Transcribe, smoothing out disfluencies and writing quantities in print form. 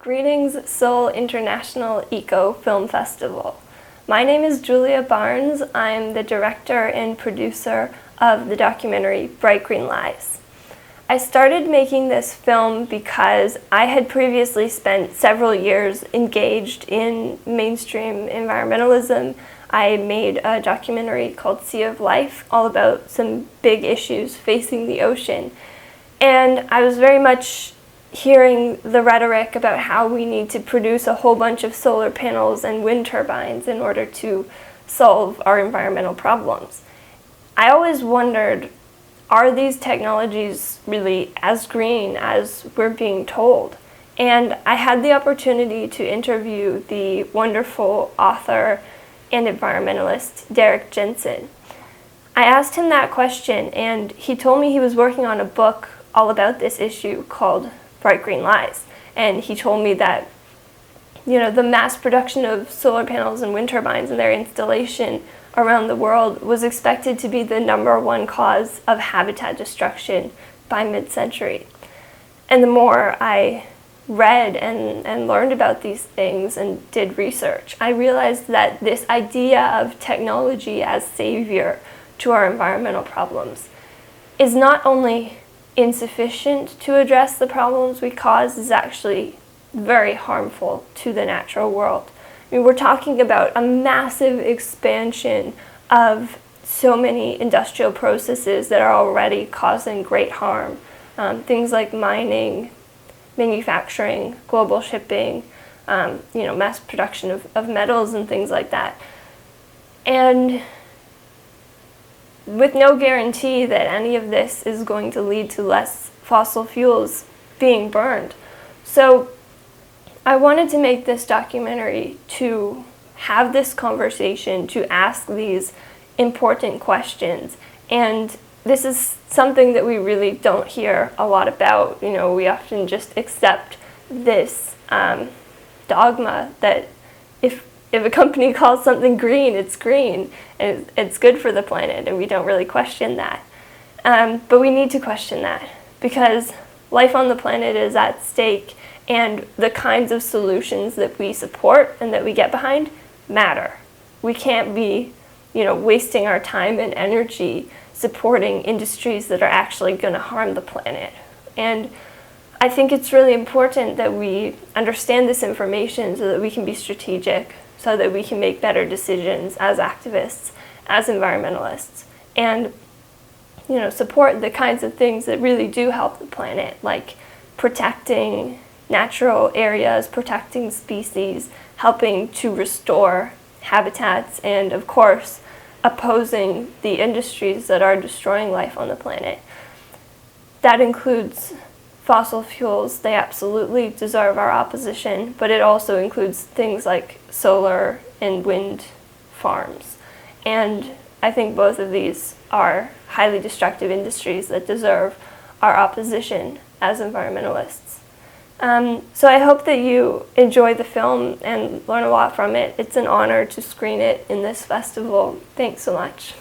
Greetings, Seoul International Eco Film Festival. My name is Julia Barnes. I'm the director and producer of the documentary Bright Green Lies. I started making this film because I had previously spent several years engaged in mainstream environmentalism. I made a documentary called Sea of Life, all about some big issues facing the ocean. And I was very much hearing the rhetoric about how we need to produce a whole bunch of solar panels and wind turbines in order to solve our environmental problems. I always wondered, are these technologies really as green as we're being told? And I had the opportunity to interview the wonderful author and environmentalist Derek Jensen. I asked him that question, and he told me he was working on a book all about this issue called Bright Green Lies. And he told me that, the mass production of solar panels and wind turbines and their installation around the world was expected to be the #1 cause of habitat destruction by mid-century. And the more I read and learned about these things and did research, I realized that this idea of technology as savior to our environmental problems is not only insufficient to address the problems we cause, is actually very harmful to the natural world. I mean, we're talking about a massive expansion of so many industrial processes that are already causing great harm. Things like mining, manufacturing, global shipping, mass production of metals and things like that. And with no guarantee that any of this is going to lead to less fossil fuels being burned. So I wanted to make this documentary to have this conversation, to ask these important questions. And this is something that we really don't hear a lot about. We often just accept this dogma that if a company calls something green, it's green, and it's good for the planet, and we don't really question that. But we need to question that, because life on the planet is at stake, and the kinds of solutions that we support and that we get behind matter. We can't be, wasting our time and energy supporting industries that are actually going to harm the planet. And I think it's really important that we understand this information so that we can be strategic, so that we can make better decisions as activists, as environmentalists, and support the kinds of things that really do help the planet, like protecting natural areas, protecting species, helping to restore habitats, and of course opposing the industries that are destroying life on the planet. That includes fossil fuels. They absolutely deserve our opposition, but it also includes things like solar and wind farms. And I think both of these are highly destructive industries that deserve our opposition as environmentalists. So I hope that you enjoy the film and learn a lot from it. It's an honor to screen it in this festival. Thanks so much.